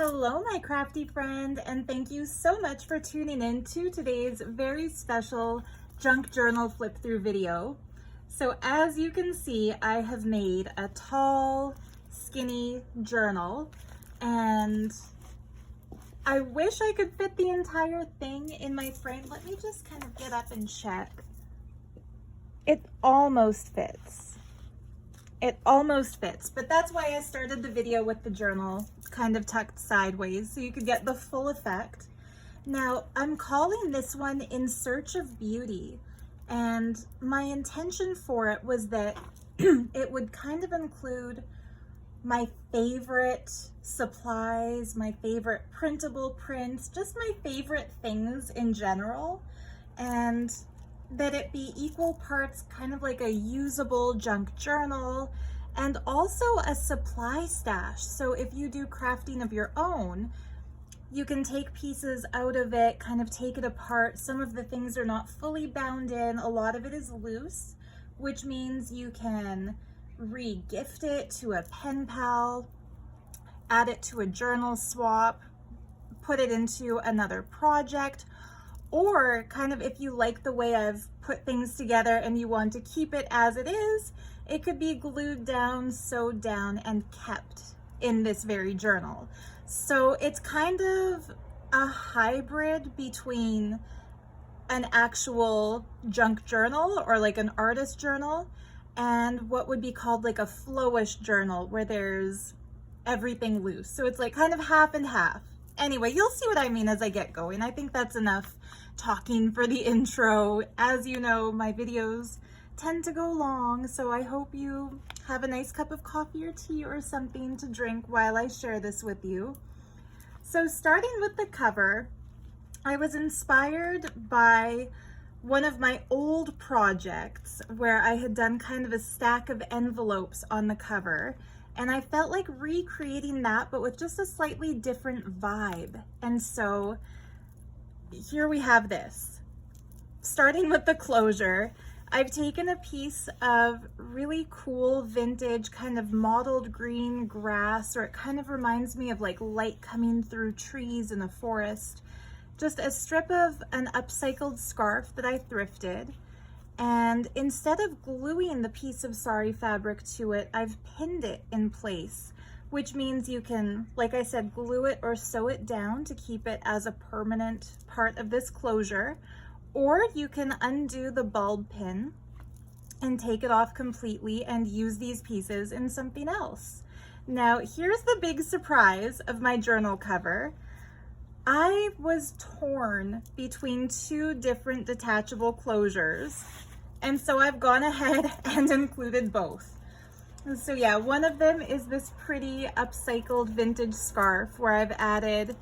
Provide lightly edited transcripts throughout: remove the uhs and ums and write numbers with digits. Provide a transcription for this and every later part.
Hello, my crafty friend, and thank you so much for tuning in to today's very special junk journal flip through video. So as you can see, I have made a tall, skinny journal, and I wish I could fit the entire thing in my frame. Let me just kind of get up and check. It almost fits. It almost fits, but that's why I started the video with the journal kind of tucked sideways so you could get the full effect. Now, I'm calling this one In Search of Beauty, and my intention for it was that it would kind of include my favorite supplies, my favorite printable prints, just my favorite things in general, and that it be equal parts kind of like a usable junk journal and also a supply stash. So if you do crafting of your own, you can take pieces out of it, kind of take it apart. Some of the things are not fully bound in, a lot of it is loose, which means you can re-gift it to a pen pal, add it to a journal swap, put it into another project, or kind of if you like the way I've put things together and you want to keep it as it is, it could be glued down, sewed down, and kept in this very journal. So it's kind of a hybrid between an actual junk journal or like an artist journal and what would be called like a flowish journal where there's everything loose. So it's like kind of half and half. Anyway, you'll see what I mean as I get going. I think that's enough talking for the intro. As you know, my videos tend to go long, so I hope you have a nice cup of coffee or tea or something to drink while I share this with you. So starting with the cover, I was inspired by one of my old projects where I had done kind of a stack of envelopes on the cover. And I felt like recreating that, but with just a slightly different vibe. And so here we have this. Starting with the closure, I've taken a piece of really cool vintage kind of mottled green grass, or it kind of reminds me of like light coming through trees in a forest. Just a strip of an upcycled scarf that I thrifted. And instead of gluing the piece of sari fabric to it, I've pinned it in place, which means you can, like I said, glue it or sew it down to keep it as a permanent part of this closure, or you can undo the bulb pin and take it off completely and use these pieces in something else. Now, here's the big surprise of my journal cover. I was torn between two different detachable closures, and so I've gone ahead and included both. So yeah, one of them is this pretty upcycled vintage scarf where I've added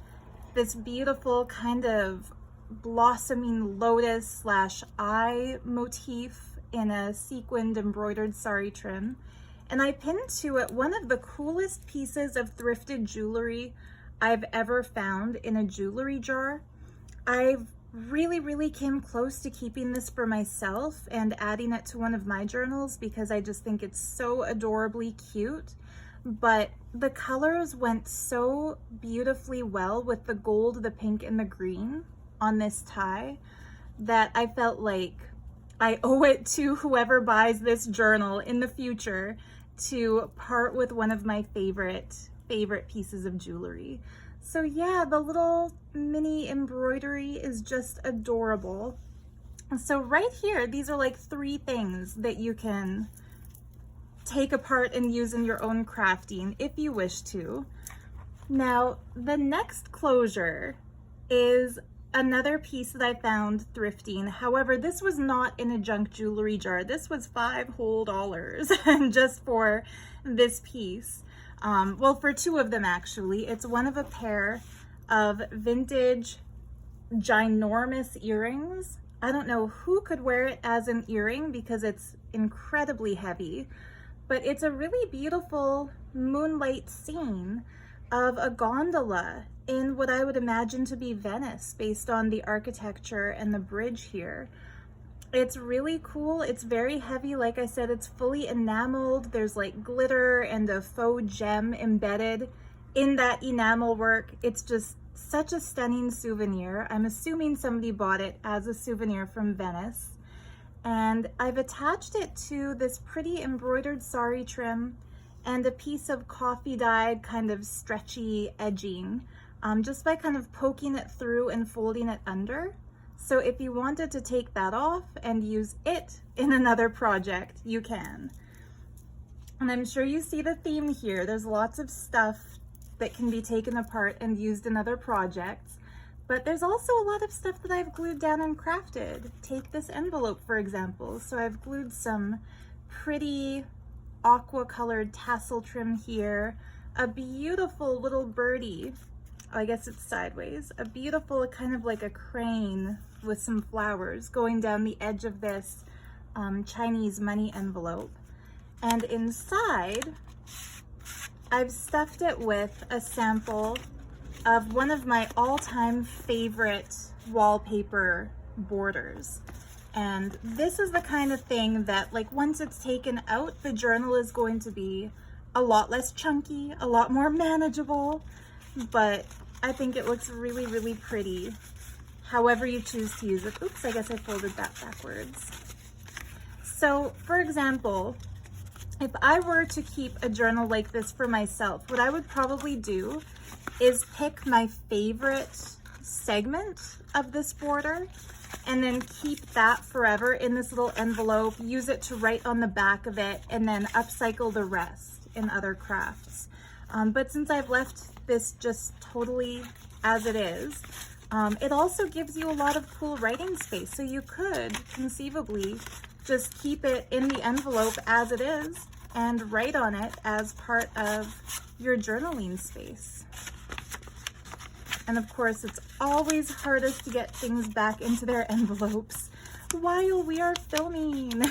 this beautiful kind of blossoming lotus slash eye motif in a sequined embroidered sari trim. And I pinned to it one of the coolest pieces of thrifted jewelry I've ever found in a jewelry jar. I've really came close to keeping this for myself and adding it to one of my journals because I just think it's so adorably cute. But the colors went so beautifully well with the gold, the pink, and the green on this tie that I felt like I owe it to whoever buys this journal in the future to part with one of my favorite pieces of jewelry. So yeah, the little mini embroidery is just adorable. So right here, these are like 3 things that you can take apart and use in your own crafting if you wish to. Now, the next closure is another piece that I found thrifting. However, this was not in a junk jewelry jar. This was $5 whole just for this piece. Well, for 2 of them actually. It's one of a pair of vintage ginormous earrings. I don't know who could wear it as an earring because it's incredibly heavy, but it's a really beautiful moonlight scene of a gondola in what I would imagine to be Venice based on the architecture and the bridge here. It's really cool. It's very heavy. Like I said, it's fully enameled. There's like glitter and a faux gem embedded in that enamel work. It's just such a stunning souvenir. I'm assuming somebody bought it as a souvenir from Venice. And I've attached it to this pretty embroidered sari trim and a piece of coffee dyed kind of stretchy edging, just by kind of poking it through and folding it under. So if you wanted to take that off and use it in another project, you can. And I'm sure you see the theme here. There's lots of stuff that can be taken apart and used in other projects, but there's also a lot of stuff that I've glued down and crafted. Take this envelope, for example. So I've glued some pretty aqua colored tassel trim here, a beautiful little birdie, oh, I guess it's sideways, a beautiful kind of like a crane with some flowers going down the edge of this Chinese money envelope. And inside, I've stuffed it with a sample of one of my all-time favorite wallpaper borders. And this is the kind of thing that, like, once it's taken out, the journal is going to be a lot less chunky, a lot more manageable, but I think it looks really, really pretty, however you choose to use it. Oops, I guess I folded that backwards. So, for example, if I were to keep a journal like this for myself, what I would probably do is pick my favorite segment of this border and then keep that forever in this little envelope, use it to write on the back of it, and then upcycle the rest in other crafts. But since I've left this just totally as it is, it also gives you a lot of cool writing space. So you could conceivably just keep it in the envelope as it is and write on it as part of your journaling space. And of course, it's always hardest to get things back into their envelopes while we are filming.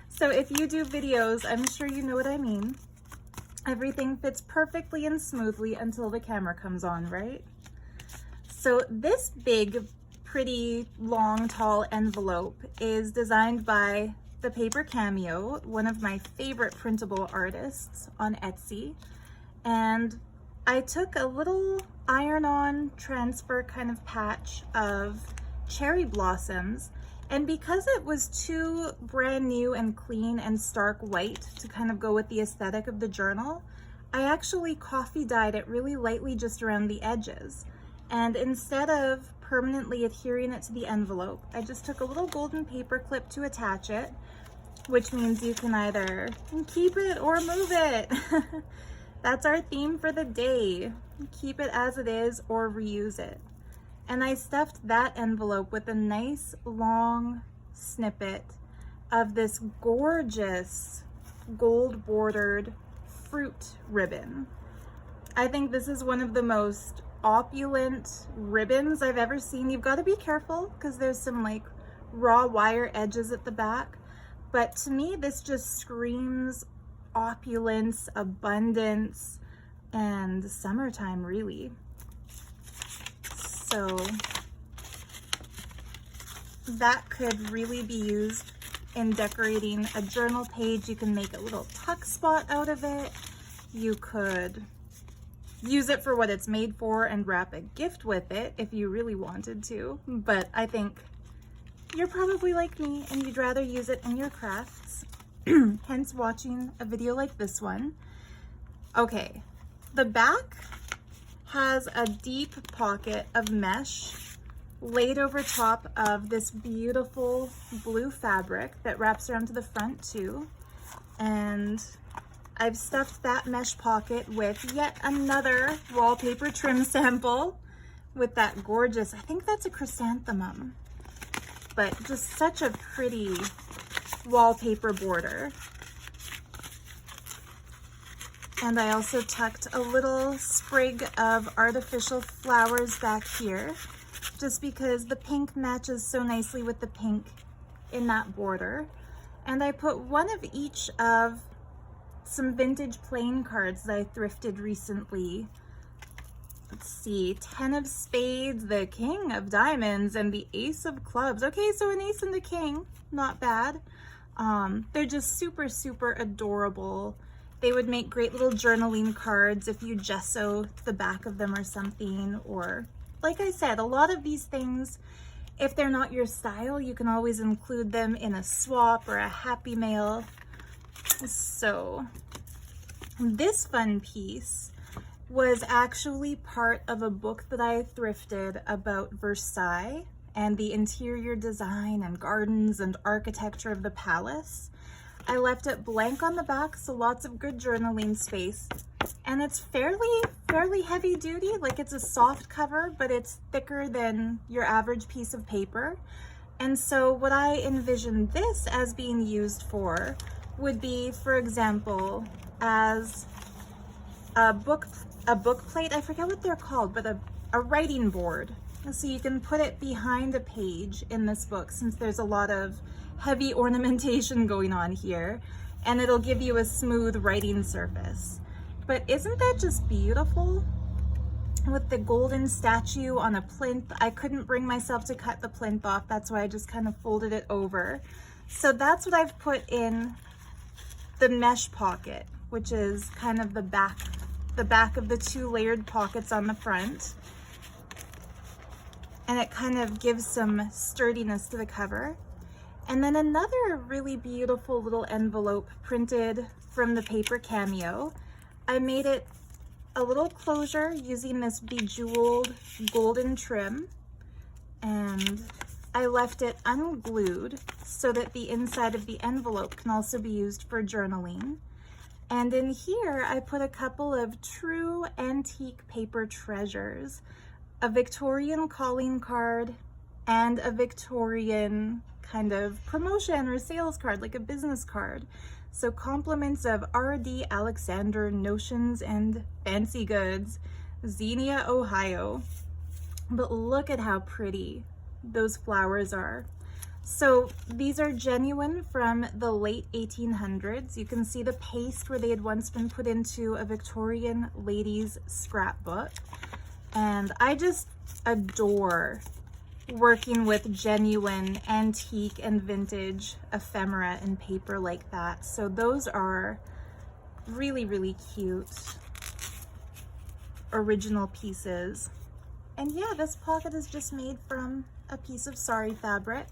So if you do videos, I'm sure you know what I mean. Everything fits perfectly and smoothly until the camera comes on, right? So this big, pretty, long, tall envelope is designed by the Paper Cameo, one of my favorite printable artists on Etsy. And I took a little iron-on transfer kind of patch of cherry blossoms, and because it was too brand new and clean and stark white to kind of go with the aesthetic of the journal, I actually coffee dyed it really lightly just around the edges. And instead of permanently adhering it to the envelope, I just took a little golden paper clip to attach it, which means you can either keep it or move it. That's our theme for the day. Keep it as it is or reuse it. And I stuffed that envelope with a nice long snippet of this gorgeous gold bordered fruit ribbon. I think this is one of the most opulent ribbons I've ever seen. You've got to be careful because there's some like raw wire edges at the back, but to me this just screams opulence, abundance, and summertime, really. So that could really be used in decorating a journal page. You can make a little tuck spot out of it. You could use it for what it's made for and wrap a gift with it if you really wanted to, but I think you're probably like me and you'd rather use it in your crafts, hence watching a video like this one. Okay, the back has a deep pocket of mesh laid over top of this beautiful blue fabric that wraps around to the front too. And I've stuffed that mesh pocket with yet another wallpaper trim sample with that gorgeous, I think that's a chrysanthemum, but just such a pretty wallpaper border. And I also tucked a little sprig of artificial flowers back here, just because the pink matches so nicely with the pink in that border. And I put one of each of some vintage playing cards that I thrifted recently. Let's see, 10 of spades, the king of diamonds, and the ace of clubs. Okay, so an ace and a king, not bad. They're just super, super adorable. They would make great little journaling cards if you gesso the back of them or something. Or, like I said, a lot of these things, if they're not your style, you can always include them in a swap or a happy mail. So this fun piece was actually part of a book that I thrifted about Versailles and the interior design and gardens and architecture of the palace. I left it blank on the back, so lots of good journaling space. And it's fairly heavy duty, like it's a soft cover, but it's thicker than your average piece of paper. And so what I envisioned this as being used for would be, for example, as a book plate. I forget what they're called, but a writing board. So you can put it behind a page in this book, since there's a lot of heavy ornamentation going on here, and it'll give you a smooth writing surface. But isn't that just beautiful? With the golden statue on a plinth. I couldn't bring myself to cut the plinth off, that's why I just kind of folded it over. So that's what I've put in the mesh pocket, which is kind of the back of the two layered pockets on the front. And it kind of gives some sturdiness to the cover. And then another really beautiful little envelope printed from the paper Cameo. I made it a little closure using this bejeweled golden trim, and I left it unglued so that the inside of the envelope can also be used for journaling. And in here, I put a couple of true antique paper treasures, a Victorian calling card and a Victorian kind of promotion or sales card, like a business card. So compliments of R.D. Alexander Notions and Fancy Goods, Xenia, Ohio. But look at how pretty those flowers are. So these are genuine from the late 1800s. You can see the paste where they had once been put into a Victorian lady's scrapbook. And I just adore working with genuine antique and vintage ephemera and paper like that. So those are really cute original pieces. And yeah, this pocket is just made from a piece of sari fabric.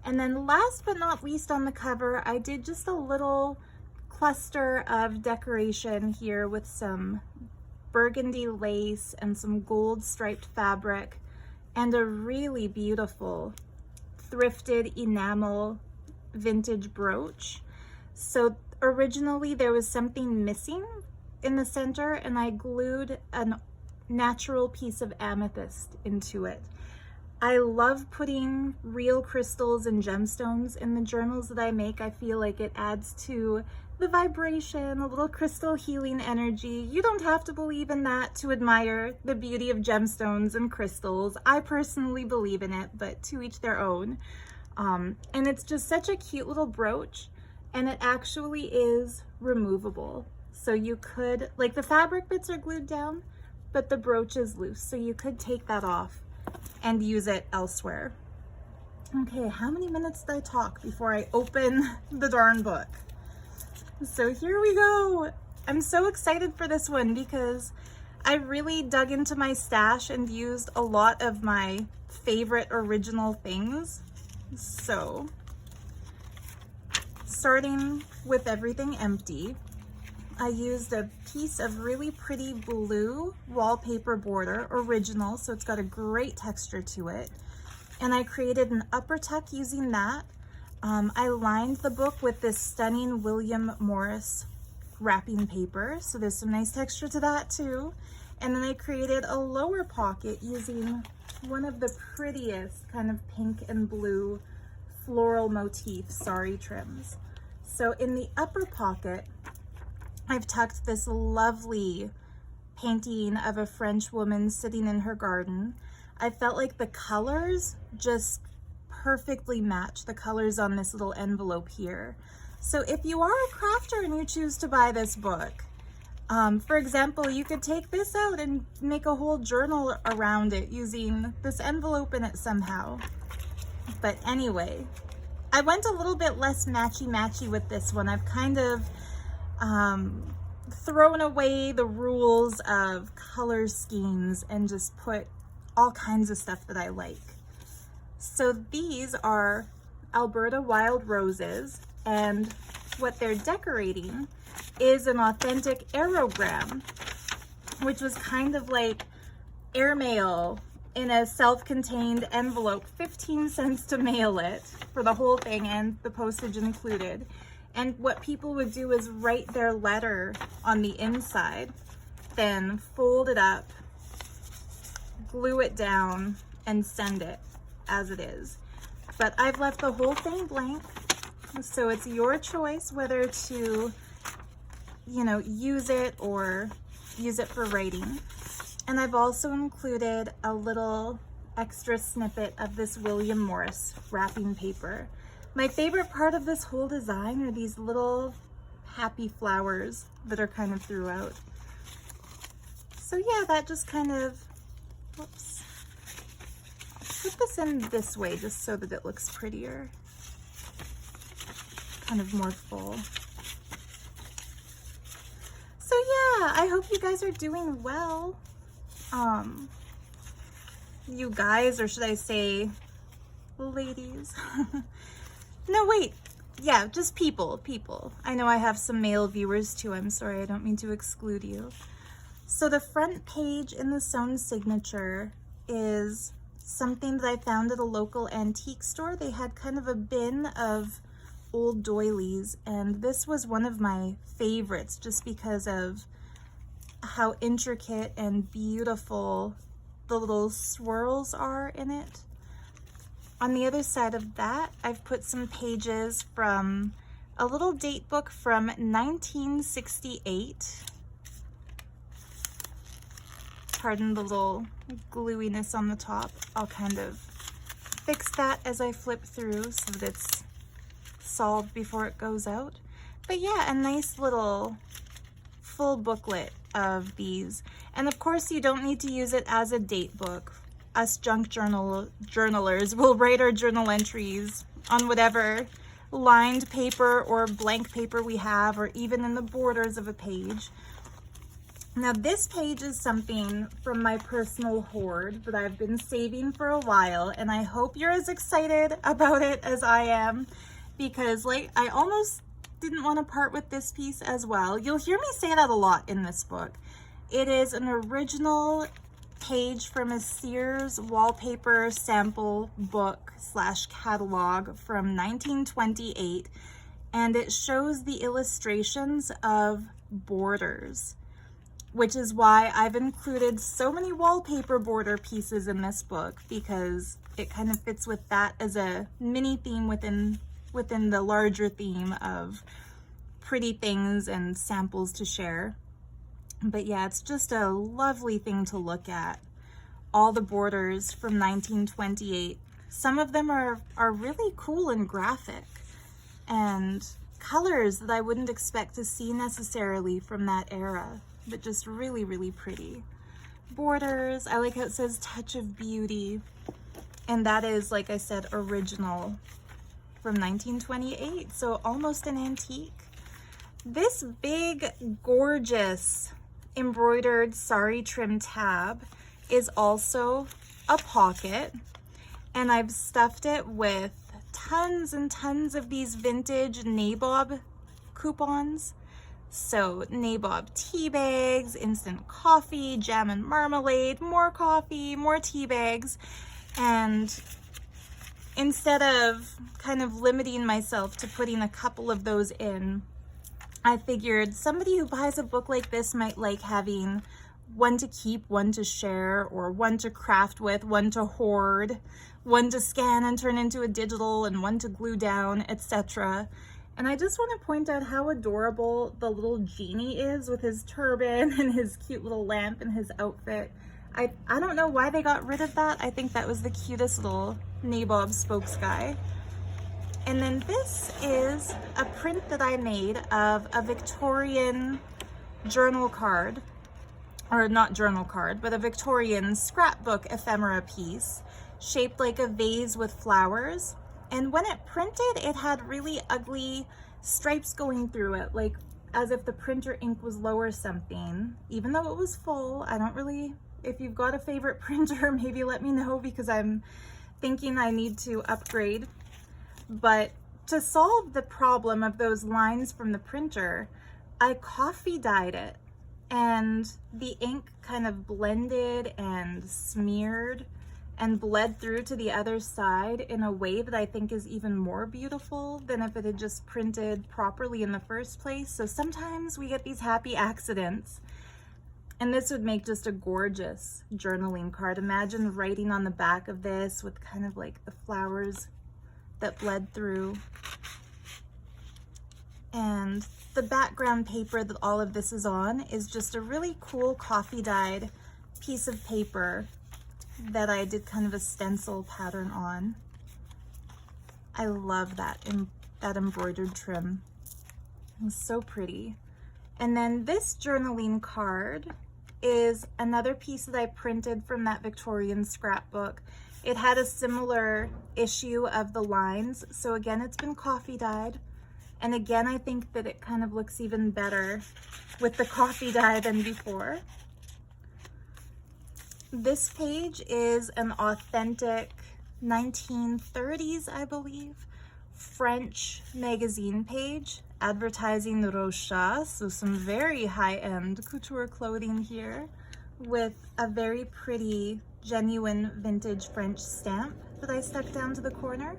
And then last but not least on the cover, I did just a little cluster of decoration here with some burgundy lace and some gold striped fabric, and a really beautiful thrifted enamel vintage brooch. So originally there was something missing in the center, and I glued a natural piece of amethyst into it. I love putting real crystals and gemstones in the journals that I make. I feel like it adds to the vibration, a little crystal healing energy. You don't have to believe in that to admire the beauty of gemstones and crystals. I personally believe in it, but to each their own. And it's just such a cute little brooch, and it actually is removable. So you could, like, the fabric bits are glued down, but the brooch is loose, so you could take that off and use it elsewhere. Okay, how many minutes did I talk before I open the darn book? So here we go. I'm so excited for this one because I really dug into my stash and used a lot of my favorite original things. So starting with everything empty, I used a piece of really pretty blue wallpaper border, original, so it's got a great texture to it. And I created an upper tuck using that. I lined the book with this stunning William Morris wrapping paper, so there's some nice texture to that too. And then I created a lower pocket using one of the prettiest kind of pink and blue floral motif sari trims. So in the upper pocket, I've tucked this lovely painting of a French woman sitting in her garden. I felt like the colors just perfectly match the colors on this little envelope here. So if you are a crafter and you choose to buy this book, for example, you could take this out and make a whole journal around it using this envelope in it somehow. But anyway, I went a little bit less matchy-matchy with this one. I've kind of thrown away the rules of color schemes and just put all kinds of stuff that I like. So these are Alberta wild roses, and what they're decorating is an authentic aerogram, which was kind of like airmail in a self-contained envelope, 15 cents to mail it for the whole thing and the postage included. And what people would do is write their letter on the inside, then fold it up, glue it down, and send it as it is. But I've left the whole thing blank, so it's your choice whether to, use it or use it for writing. And I've also included a little extra snippet of this William Morris wrapping paper. My favorite part of this whole design are these little happy flowers that are kind of throughout. So yeah, that just kind of, whoops. I'll put this in this way just so that it looks prettier. Kind of more full. So yeah, I hope you guys are doing well. You guys, or should I say ladies? No, wait. Yeah, just people. I know I have some male viewers too. I'm sorry, I don't mean to exclude you. So the front page in the sewn signature is something that I found at a local antique store. They had kind of a bin of old doilies, and this was one of my favorites just because of how intricate and beautiful the little swirls are in it. On the other side of that, I've put some pages from a little date book from 1968. Pardon the little gluiness on the top. I'll kind of fix that as I flip through so that it's solved before it goes out. But yeah, a nice little full booklet of these. And of course, you don't need to use it as a date book. Us junk journalers will write our journal entries on whatever lined paper or blank paper we have, or even in the borders of a page. Now this page is something from my personal hoard that I've been saving for a while, and I hope you're as excited about it as I am, because I almost didn't want to part with this piece as well. You'll hear me say that a lot in this book. It is an original page from a Sears wallpaper sample book / catalog from 1928, and it shows the illustrations of borders, which is why I've included so many wallpaper border pieces in this book, because it kind of fits with that as a mini theme within the larger theme of pretty things and samples to share. But yeah, it's just a lovely thing to look at. All the borders from 1928. Some of them are really cool and graphic, and colors that I wouldn't expect to see necessarily from that era, but just really, really pretty. Borders, I like how it says touch of beauty, and that is, like I said, original from 1928, so almost an antique. This big, gorgeous embroidered sari trim tab is also a pocket, and I've stuffed it with tons and tons of these vintage nabob coupons. So nabob tea bags, instant coffee, jam and marmalade, more coffee, more tea bags. And instead of kind of limiting myself to putting a couple of those in, I figured somebody who buys a book like this might like having one to keep, one to share, or one to craft with, one to hoard, one to scan and turn into a digital, and one to glue down, etc. And I just want to point out how adorable the little genie is with his turban and his cute little lamp and his outfit. I don't know why they got rid of that. I think that was the cutest little nabob spokes guy. And then this is a print that I made of a Victorian journal card, or not journal card, but a Victorian scrapbook ephemera piece shaped like a vase with flowers. And when it printed, it had really ugly stripes going through it, like as if the printer ink was low or something, even though it was full. I don't really, if you've got a favorite printer, maybe let me know, because I'm thinking I need to upgrade. But to solve the problem of those lines from the printer, I coffee dyed it, and the ink kind of blended and smeared and bled through to the other side in a way that I think is even more beautiful than if it had just printed properly in the first place. So sometimes we get these happy accidents, and this would make just a gorgeous journaling card. Imagine writing on the back of this with kind of like the flowers that bled through. And the background paper that all of this is on is just a really cool coffee dyed piece of paper that I did kind of a stencil pattern on. I love that embroidered trim. It's so pretty. And then this journaling card is another piece that I printed from that Victorian scrapbook. It had a similar issue of the lines, so again, it's been coffee dyed. And again, I think that it kind of looks even better with the coffee dye than before. This page is an authentic 1930s, I believe, French magazine page advertising Rocha, so some very high-end couture clothing here with a very pretty, genuine vintage French stamp that I stuck down to the corner.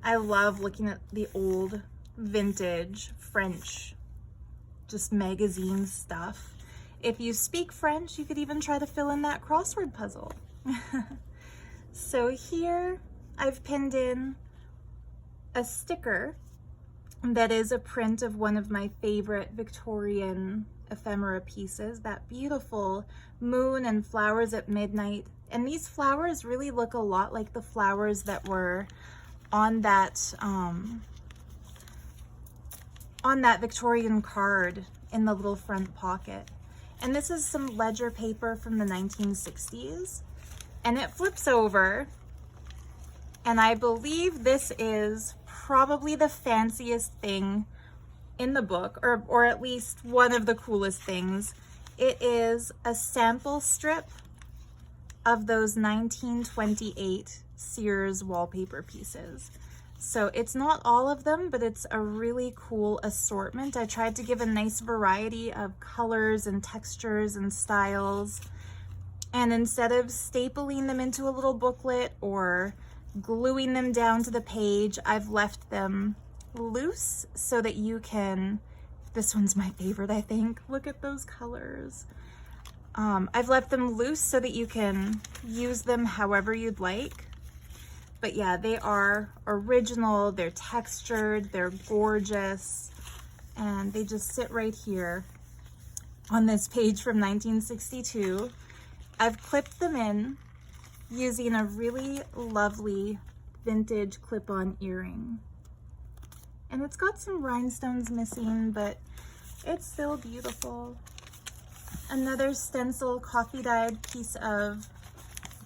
I love looking at the old vintage French, just magazine stuff. If you speak French, you could even try to fill in that crossword puzzle. So here I've pinned in a sticker that is a print of one of my favorite Victorian ephemera pieces, that beautiful moon and flowers at midnight. And these flowers really look a lot like the flowers that were on that Victorian card in the little front pocket. And this is some ledger paper from the 1960s, and it flips over, and I believe this is probably the fanciest thing in the book, or at least one of the coolest things. It is a sample strip of those 1928 Sears wallpaper pieces. So it's not all of them, but it's a really cool assortment. I tried to give a nice variety of colors and textures and styles. And instead of stapling them into a little booklet or gluing them down to the page, I've left them loose so that you can, this one's my favorite, I think. Look at those colors. I've left them loose so that you can use them however you'd like. But yeah, they are original, they're textured, they're gorgeous, and they just sit right here on this page from 1962. I've clipped them in using a really lovely vintage clip-on earring. And it's got some rhinestones missing, but it's still beautiful. Another stencil coffee-dyed piece of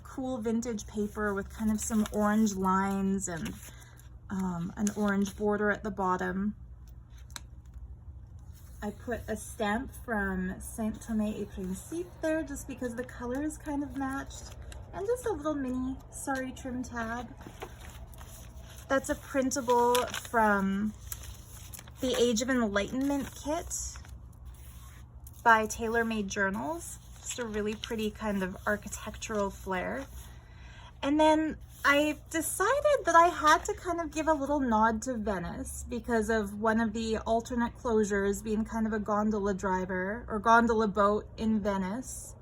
cool vintage paper with kind of some orange lines and an orange border at the bottom. I put a stamp from Saint Thomas et Principe there just because the colors kind of matched, and just a little mini sari trim tab. That's a printable from the Age of Enlightenment kit by Tailor Made Journals. Just a really pretty kind of architectural flair. And then I decided that I had to kind of give a little nod to Venice because of one of the alternate closures being kind of a gondola driver or gondola boat in Venice.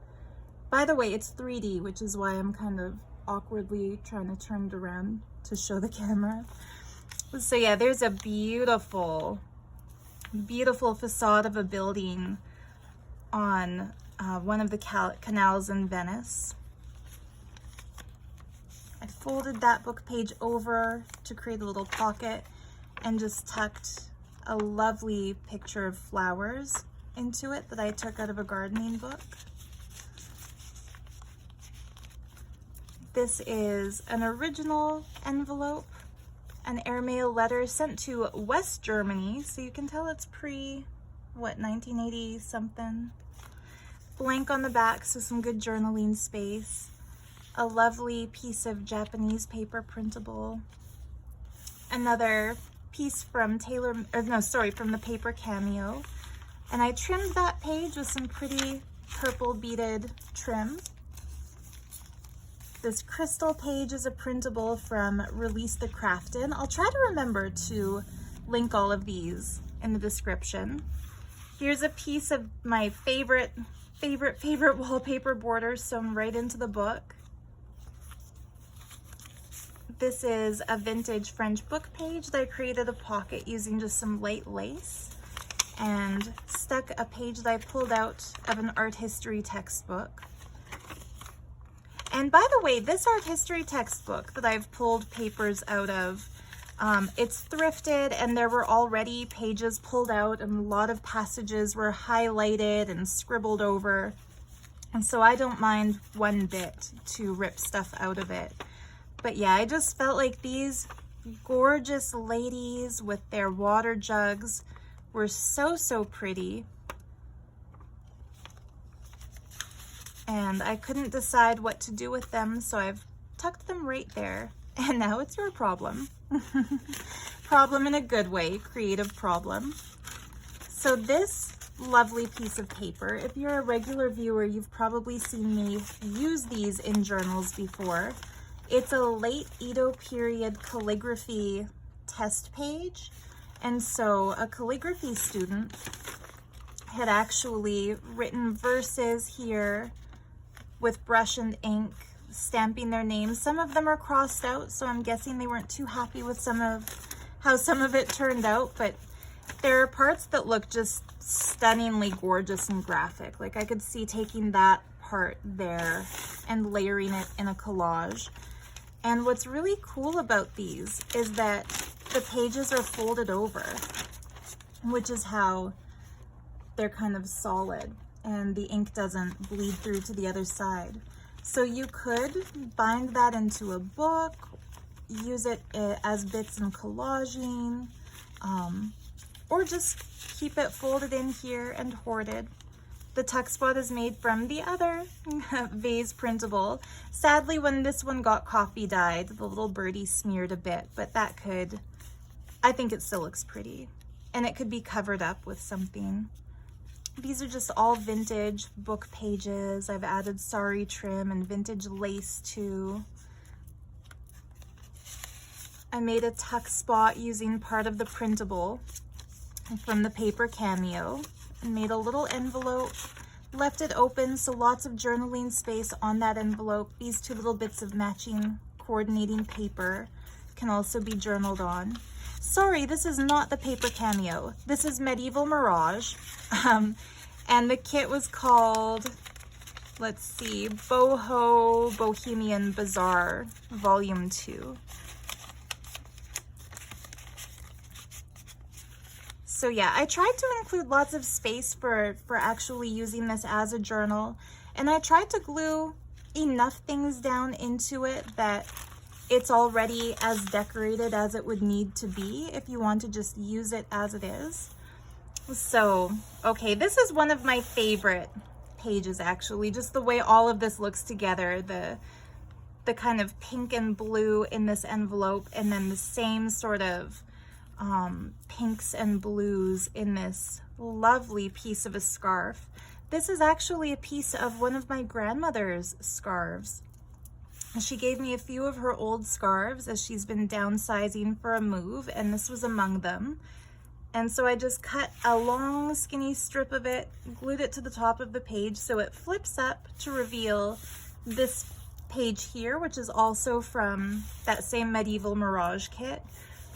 By the way, it's 3D, which is why I'm kind of awkwardly trying to turn it around to show the camera. So yeah, there's a beautiful, beautiful facade of a building on one of the canals in Venice. I folded that book page over to create a little pocket and just tucked a lovely picture of flowers into it that I took out of a gardening book. This is an original envelope, a an airmail letter sent to West Germany, so you can tell it's pre, what, 1980 something. Blank on the back, so some good journaling space. A lovely piece of Japanese paper printable. Another piece from from the paper Cameo. And I trimmed that page with some pretty purple beaded trim. This crystal page is a printable from Release the Crafted. I'll try to remember to link all of these in the description. Here's a piece of my favorite wallpaper border sewn right into the book. This is a vintage French book page that I created a pocket using just some light lace and stuck a page that I pulled out of an art history textbook. And by the way, this art history textbook that I've pulled papers out of, it's thrifted and there were already pages pulled out and a lot of passages were highlighted and scribbled over. And so I don't mind one bit to rip stuff out of it. But yeah, I just felt like these gorgeous ladies with their water jugs were so pretty. And I couldn't decide what to do with them, so I've tucked them right there. And now it's your problem. Problem in a good way, creative problem. So this lovely piece of paper, if you're a regular viewer, you've probably seen me use these in journals before. It's a late Edo period calligraphy test page. And so a calligraphy student had actually written verses here with brush and ink, stamping their names. Some of them are crossed out, so I'm guessing they weren't too happy with how some of it turned out, but there are parts that look just stunningly gorgeous and graphic. Like I could see taking that part there and layering it in a collage. And what's really cool about these is that the pages are folded over, which is how they're kind of solid and the ink doesn't bleed through to the other side. So you could bind that into a book, use it as bits in collaging, or just keep it folded in here and hoarded. The tuck spot is made from the other vase printable. Sadly, when this one got coffee dyed, the little birdie smeared a bit, but I think it still looks pretty. And it could be covered up with something. These are just all vintage book pages. I've added sari trim and vintage lace too. I made a tuck spot using part of the printable from the paper Cameo and made a little envelope, left it open so lots of journaling space on that envelope. These two little bits of matching coordinating paper can also be journaled on. Sorry, this is not the paper Cameo. This is Medieval Mirage. And the kit was called, let's see, Boho Bohemian Bazaar Volume 2. So yeah, I tried to include lots of space for actually using this as a journal. And I tried to glue enough things down into it that it's already as decorated as it would need to be if you want to just use it as it is. So, okay, this is one of my favorite pages actually, just the way all of this looks together, the kind of pink and blue in this envelope, and then the same sort of pinks and blues in this lovely piece of a scarf. This is actually a piece of one of my grandmother's scarves. She gave me a few of her old scarves as she's been downsizing for a move, and this was among them. And so I just cut a long skinny strip of it, glued it to the top of the page so it flips up to reveal this page here, which is also from that same Medieval Mirage kit.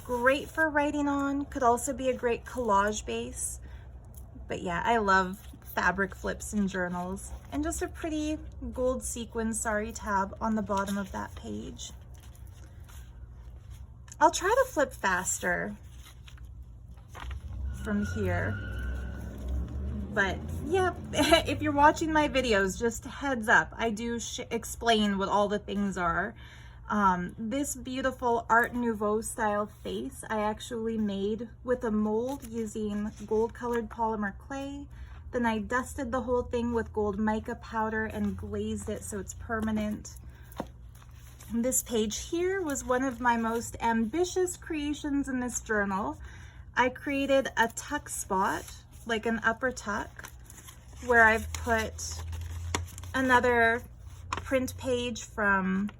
Great for writing on, could also be a great collage base. But yeah, I love fabric flips in journals. And just a pretty gold sequin sari tab on the bottom of that page. I'll try to flip faster from here. But yeah, if you're watching my videos, just heads up, I do explain what all the things are. This beautiful Art Nouveau style face I actually made with a mold using gold colored polymer clay. Then I dusted the whole thing with gold mica powder and glazed it so it's permanent. And this page here was one of my most ambitious creations in this journal. I created a tuck spot, like an upper tuck, where I've put another print page from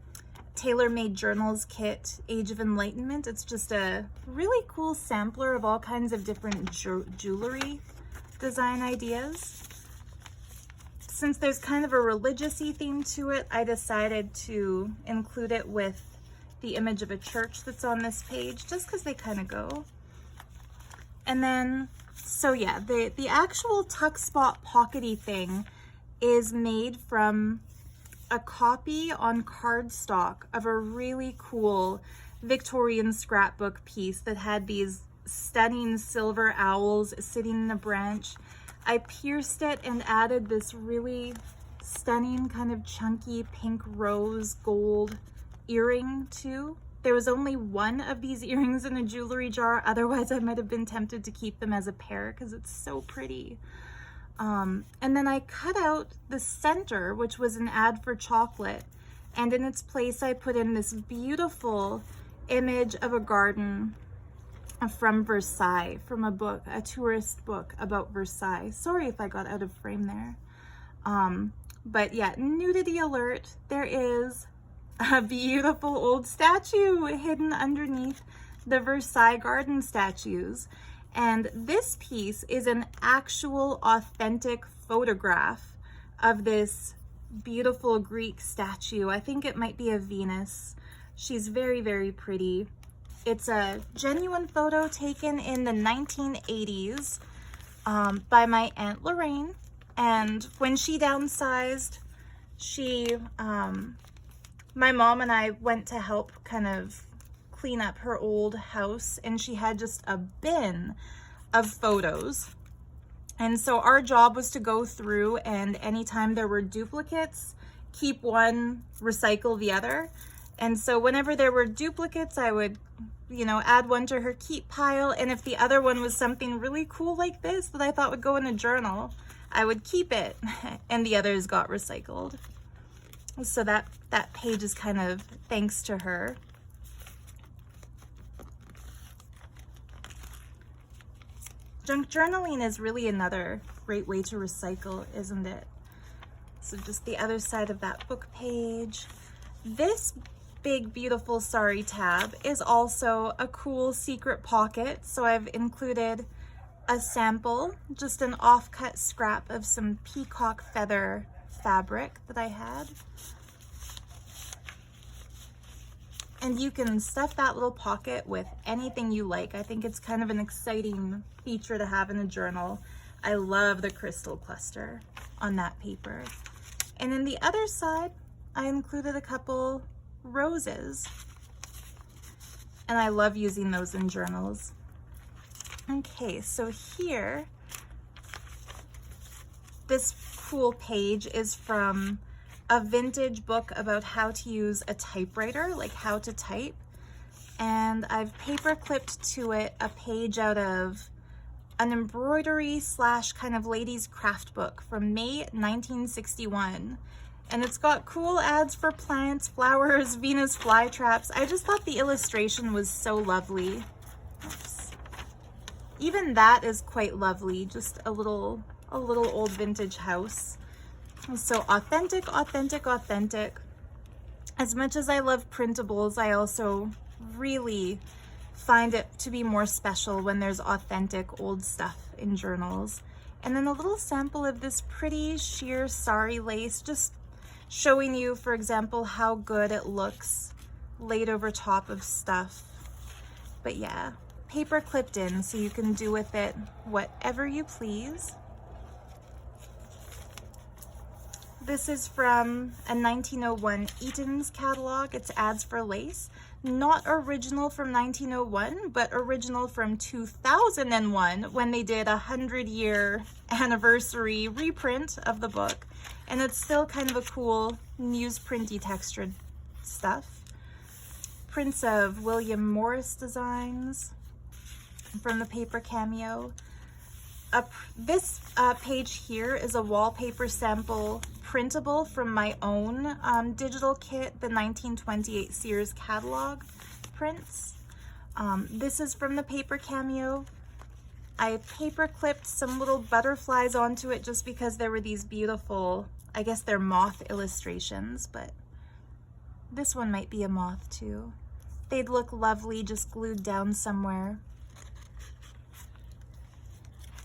Tailor Made Journals kit, Age of Enlightenment. It's just a really cool sampler of all kinds of different jewelry design ideas. Since there's kind of a religious-y theme to it, I decided to include it with the image of a church that's on this page, just because they kind of go. And then, so yeah, the actual tuck spot pockety thing is made from a copy on cardstock of a really cool Victorian scrapbook piece that had these stunning silver owls sitting in a branch. I pierced it and added this really stunning kind of chunky pink rose gold earring too. There was only one of these earrings in a jewelry jar, otherwise I might have been tempted to keep them as a pair because it's so pretty. And then I cut out the center, which was an ad for chocolate, and in its place I put in this beautiful image of a garden from Versailles, from a book, a tourist book about Versailles. Sorry if I got out of frame there. But yeah, nudity alert, there is a beautiful old statue hidden underneath the Versailles garden statues. And this piece is an actual authentic photograph of this beautiful Greek statue. I think it might be a Venus. She's very, very pretty. It's a genuine photo taken in the 1980s by my Aunt Lorraine. And when she downsized, my mom and I went to help kind of clean up her old house, and she had just a bin of photos. And so our job was to go through, and anytime there were duplicates, keep one, recycle the other. And so whenever there were duplicates, I would, add one to her keep pile. And if the other one was something really cool like this that I thought would go in a journal, I would keep it, and the others got recycled. So that page is kind of thanks to her. Junk journaling is really another great way to recycle, isn't it? So just the other side of that book page. This big, beautiful sari tab is also a cool secret pocket. So I've included a sample, just an offcut scrap of some peacock feather fabric that I had. And you can stuff that little pocket with anything you like. I think it's kind of an exciting feature to have in a journal. I love the crystal cluster on that paper. And then the other side, I included a couple roses. And I love using those in journals. Okay, so here, this cool page is from a vintage book about how to use a typewriter, like how to type. And I've paper clipped to it a page out of an embroidery / kind of ladies craft book from May 1961. And it's got cool ads for plants, flowers, Venus flytraps. I just thought the illustration was so lovely. Oops. Even that is quite lovely, just a little old vintage house. So authentic, authentic, authentic. As much as I love printables, I also really find it to be more special when there's authentic old stuff in journals. And then a little sample of this pretty sheer sari lace, just showing you, for example, how good it looks laid over top of stuff. But yeah, paper clipped in so you can do with it whatever you please. This is from a 1901 Eaton's catalog. It's ads for lace. Not original from 1901, but original from 2001 when they did a 100-year anniversary reprint of the book. And it's still kind of a cool newsprinty textured stuff. prints of William Morris designs from the paper cameo. This page here is a wallpaper sample printable from my own digital kit, the 1928 Sears catalog prints. This is from the paper cameo. I paper clipped some little butterflies onto it just because there were these beautiful, I guess they're moth illustrations, but this one might be a moth too. They'd look lovely just glued down somewhere.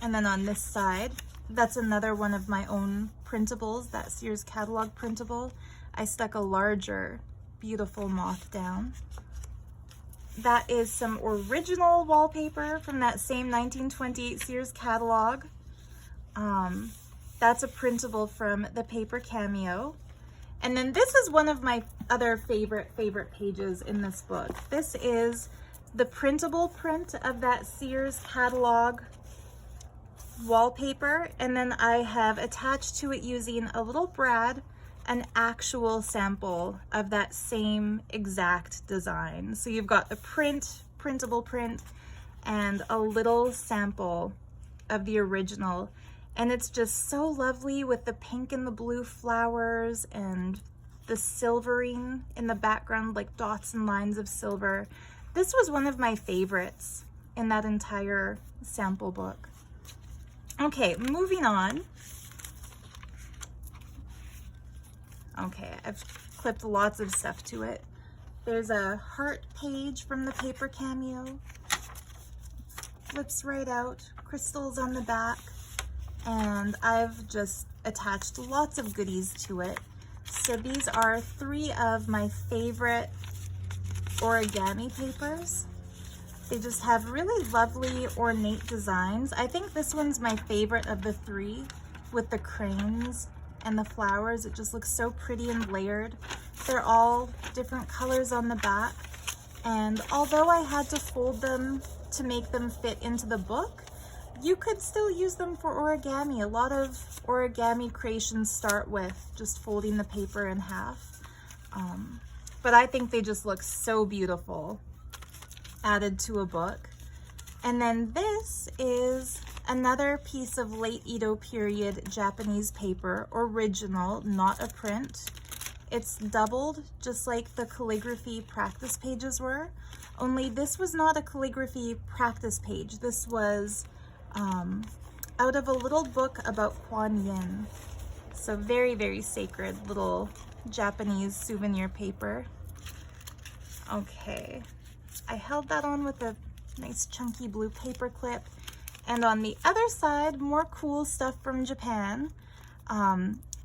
And then on this side, that's another one of my own printables, that Sears catalog printable. I stuck a larger, beautiful moth down. That is some original wallpaper from that same 1928 Sears catalog. That's a printable from the paper cameo. And then this is one of my other favorite pages in this book. This is the printable print of that Sears catalog wallpaper, and then I have attached to it using a little brad an actual sample of that same exact design. So you've got the printable print, and a little sample of the original, and it's just so lovely with the pink and the blue flowers and the silvering in the background, like dots and lines of silver. This was one of my favorites in that entire sample book. Okay, moving on. Okay, I've clipped lots of stuff to it. There's a heart page from the paper cameo. Flips right out, crystals on the back, and I've just attached lots of goodies to it. So these are 3 of my favorite origami papers. They just have really lovely ornate designs. I think this one's my favorite of the 3 with the cranes and the flowers. It just looks so pretty and layered. They're all different colors on the back. And although I had to fold them to make them fit into the book, you could still use them for origami. A lot of origami creations start with just folding the paper in half. But I think they just look so beautiful added to a book. And then this is another piece of late Edo period Japanese paper, original, not a print. It's doubled, just like the calligraphy practice pages were, only this was not a calligraphy practice page. This was out of a little book about Kuan Yin. So very, very sacred little Japanese souvenir paper. Okay. I held that on with a nice chunky blue paper clip. And on the other side, more cool stuff from Japan.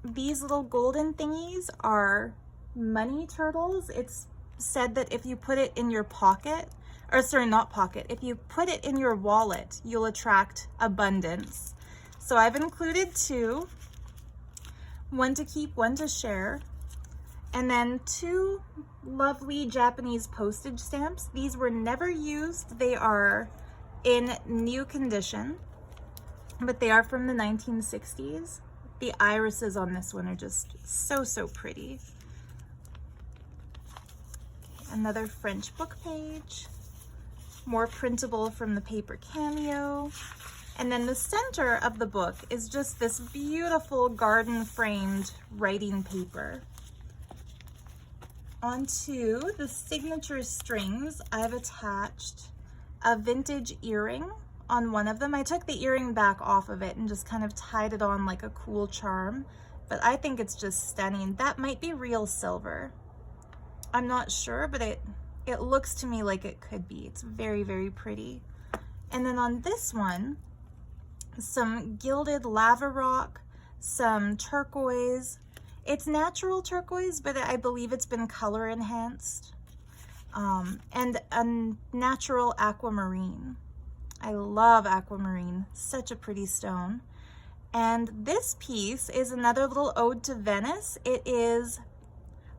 These little golden thingies are money turtles. It's said that if you put it in your pocket, or sorry, not pocket, if you put it in your wallet, you'll attract abundance. So I've included 2, one to keep, one to share. And then 2 lovely Japanese postage stamps. These were never used. They are in new condition, but they are from the 1960s. The irises on this one are just so, so pretty. Another French book page. More printable from the paper cameo. And then the center of the book is just this beautiful garden framed writing paper. Onto the signature strings, I've attached a vintage earring on one of them. I took the earring back off of it and just kind of tied it on like a cool charm, but I think it's just stunning. That might be real silver. I'm not sure, but it looks to me like it could be. It's very, very pretty. And then on this one, some gilded lava rock, some turquoise. It's natural turquoise, but I believe it's been color enhanced. And a natural aquamarine. I love aquamarine, such a pretty stone. And this piece is another little ode to Venice. It is,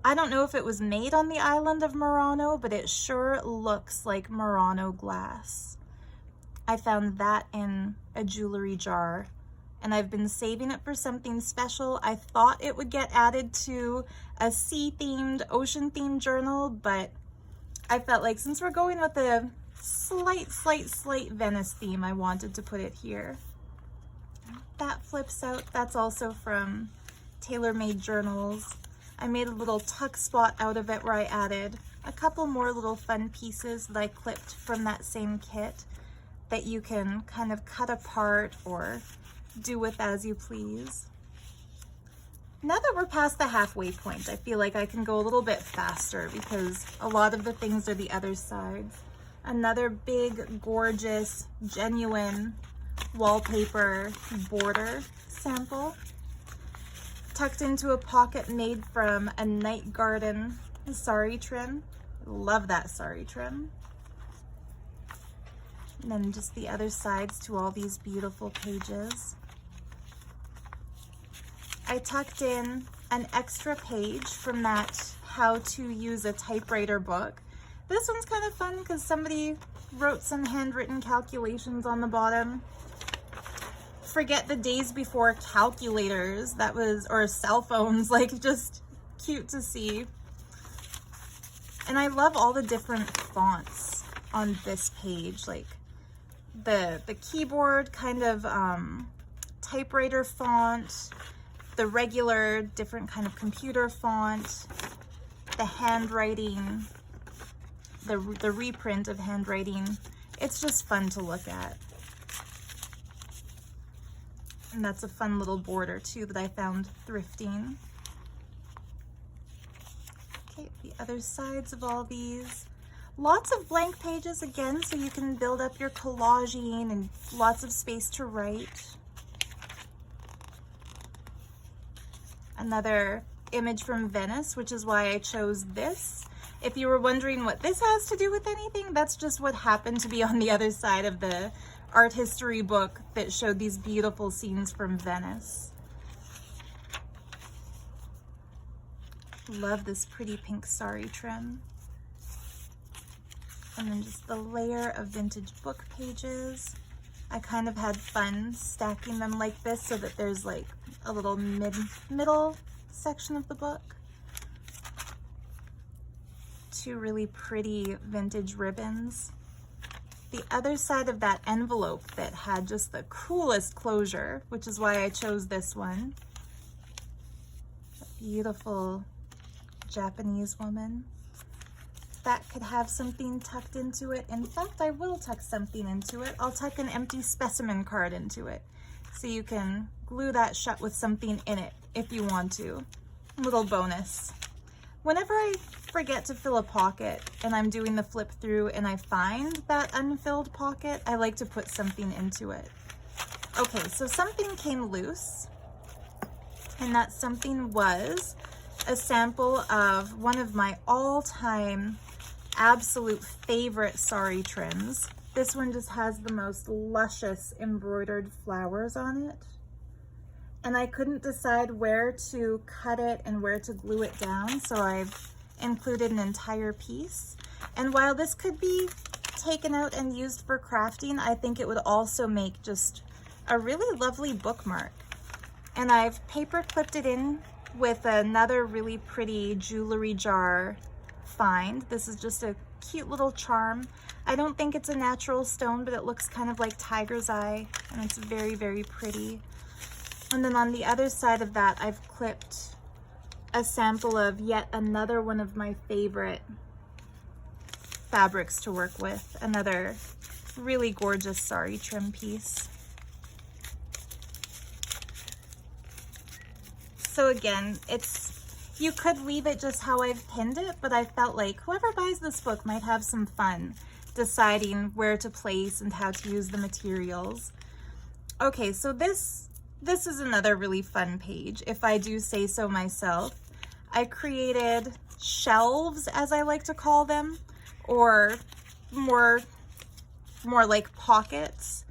I don't know if it was made on the island of Murano, but it sure looks like Murano glass. I found that in a jewelry jar, and I've been saving it for something special. I thought it would get added to a sea-themed, ocean-themed journal, but I felt like since we're going with the slight Venice theme, I wanted to put it here. That flips out. That's also from Tailor-Made Journals. I made a little tuck spot out of it where I added a couple more little fun pieces that I clipped from that same kit that you can kind of cut apart or do with as you please. Now that we're past the halfway point, I feel like I can go a little bit faster because a lot of the things are the other sides. Another big, gorgeous, genuine wallpaper border sample tucked into a pocket made from a Night Garden sari trim. Love that sari trim. And then just the other sides to all these beautiful pages. I tucked in an extra page from that How to Use a Typewriter book. This one's kind of fun because somebody wrote some handwritten calculations on the bottom. Forget the days before calculators, or cell phones, like just cute to see. And I love all the different fonts on this page, like the keyboard kind of typewriter font, the regular different kind of computer font, the handwriting, the reprint of handwriting. It's just fun to look at. And that's a fun little border too that I found thrifting. Okay, the other sides of all these. Lots of blank pages again, so you can build up your collaging and lots of space to write. Another image from Venice, which is why I chose this. If you were wondering what this has to do with anything, that's just what happened to be on the other side of the art history book that showed these beautiful scenes from Venice. Love this pretty pink sari trim. And then just the layer of vintage book pages. I kind of had fun stacking them like this so that there's like a little middle section of the book. Two really pretty vintage ribbons. The other side of that envelope that had just the coolest closure, which is why I chose this one. A beautiful Japanese woman. That could have something tucked into it. In fact, I will tuck something into it. I'll tuck an empty specimen card into it. So you can glue that shut with something in it if you want to. Little bonus. Whenever I forget to fill a pocket and I'm doing the flip through and I find that unfilled pocket, I like to put something into it. Okay, so something came loose, and that something was a sample of one of my all-time absolute favorite sari trims. This one just has the most luscious embroidered flowers on it. And I couldn't decide where to cut it and where to glue it down, so I've included an entire piece. And while this could be taken out and used for crafting, I think it would also make just a really lovely bookmark. And I've paper clipped it in with another really pretty jewelry jar find. This is just a cute little charm. I don't think it's a natural stone, but it looks kind of like tiger's eye, and it's very, very pretty. And then on the other side of that, I've clipped a sample of yet another one of my favorite fabrics to work with. Another really gorgeous sari trim piece. So again, you could leave it just how I've pinned it, but I felt like whoever buys this book might have some fun deciding where to place and how to use the materials. Okay, so this is another really fun page, if I do say so myself. I created shelves, as I like to call them, or more like pockets,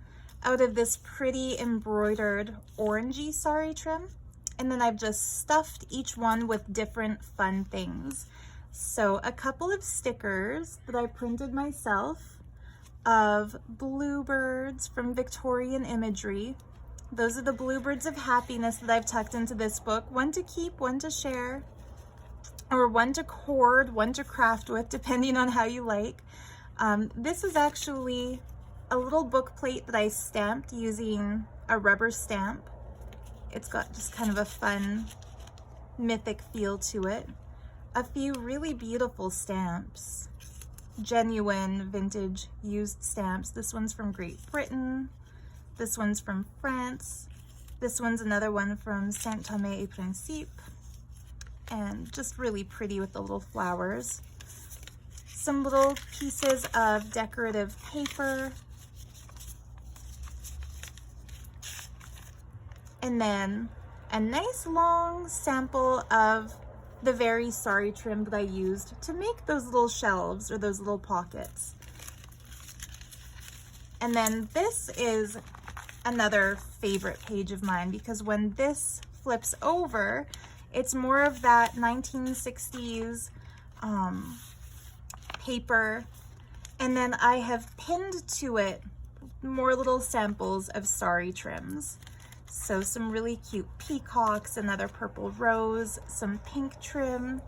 out of this pretty embroidered orangey sari trim. And then I've just stuffed each one with different fun things. So a couple of stickers that I printed myself of bluebirds from Victorian Imagery. Those are the bluebirds of happiness that I've tucked into this book. One to keep, one to share. or one to hoard, one to craft with, depending on how you like. This is actually a little book plate that I stamped using a rubber stamp. It's got just kind of a fun mythic feel to it. A few really beautiful stamps, genuine vintage used stamps. This one's from Great Britain. This one's from France. This one's another one from Saint-Thomé-et-Principe. And just really pretty with the little flowers. Some little pieces of decorative paper. And then a nice long sample of the very sorry trim that I used to make those little shelves or those little pockets. And then this is another favorite page of mine, because when this flips over, it's more of that 1960s paper. And then I have pinned to it more little samples of sorry trims. So some really cute peacocks, another purple rose, some pink trim,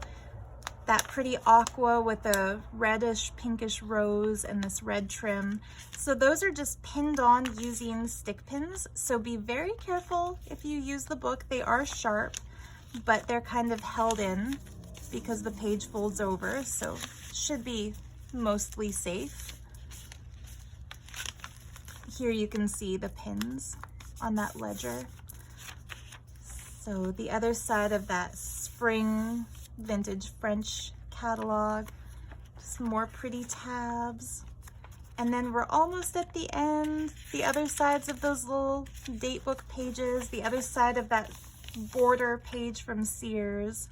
that pretty aqua with a reddish pinkish rose and this red trim. So those are just pinned on using stick pins. So be very careful if you use the book. They are sharp, but they're kind of held in because the page folds over, so should be mostly safe. Here you can see the pins on that ledger. So the other side of that spring vintage French catalog, some more pretty tabs. And then we're almost at the end. The other sides of those little date book pages, the other side of that border page from Sears,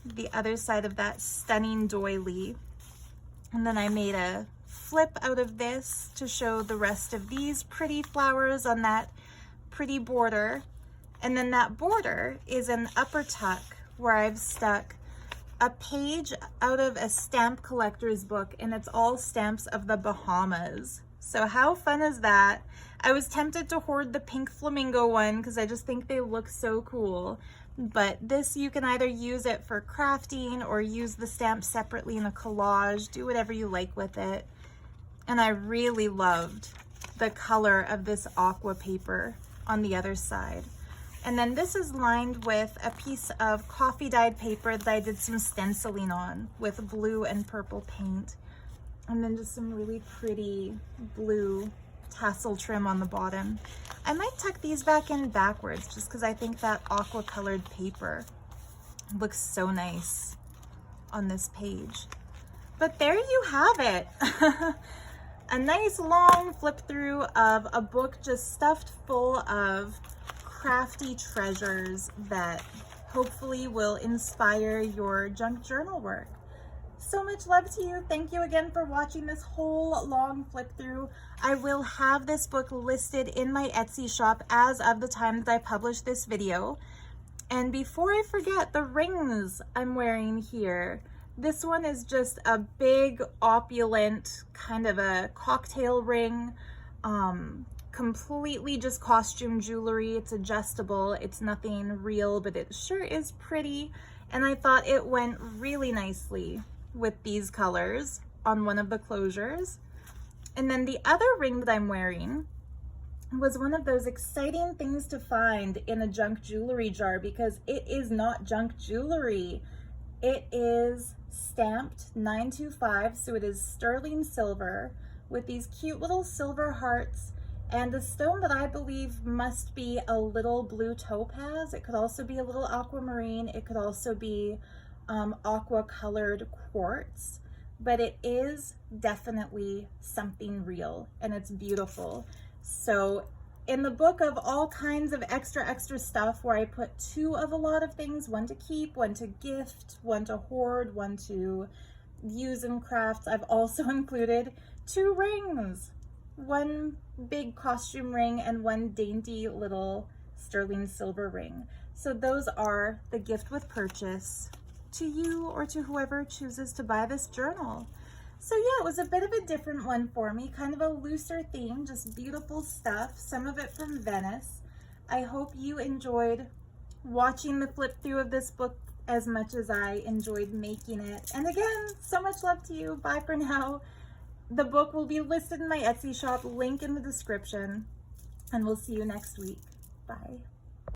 the other side of that stunning doily. And then I made a flip out of this to show the rest of these pretty flowers on that pretty border. And then that border is an upper tuck where I've stuck a page out of a stamp collector's book, and it's all stamps of the Bahamas. So how fun is that? I was tempted to hoard the pink flamingo one because I just think they look so cool. But this, you can either use it for crafting or use the stamp separately in a collage, do whatever you like with it. And I really loved the color of this aqua paper on the other side. And then this is lined with a piece of coffee dyed paper that I did some stenciling on with blue and purple paint. And then just some really pretty blue tassel trim on the bottom. I might tuck these back in backwards just because I think that aqua colored paper looks so nice on this page. But there you have it. A nice long flip through of a book just stuffed full of crafty treasures that hopefully will inspire your junk journal work. So much love to you. Thank you again for watching this whole long flip through. I will have this book listed in my Etsy shop as of the time that I publish this video. And before I forget, the rings I'm wearing here. This one is just a big, opulent, kind of a cocktail ring. Completely just costume jewelry. It's adjustable. It's nothing real, but it sure is pretty. And I thought it went really nicely with these colors on one of the closures. And then the other ring that I'm wearing was one of those exciting things to find in a junk jewelry jar, because it is not junk jewelry. It is stamped 925, so it is sterling silver with these cute little silver hearts and a stone that I believe must be a little blue topaz. It could also be a little aquamarine. It could also be aqua colored quartz, but it is definitely something real and it's beautiful. So in the book of all kinds of extra stuff where I put two of a lot of things, one to keep, one to gift, one to hoard, one to use in crafts, I've also included two rings. One big costume ring and one dainty little sterling silver ring. So those are the gift with purchase to you or to whoever chooses to buy this journal. So yeah, it was a bit of a different one for me, kind of a looser theme, just beautiful stuff, some of it from Venice. I hope you enjoyed watching the flip through of this book as much as I enjoyed making it. And again, so much love to you. Bye for now. The book will be listed in my Etsy shop, link in the description, and we'll see you next week. Bye.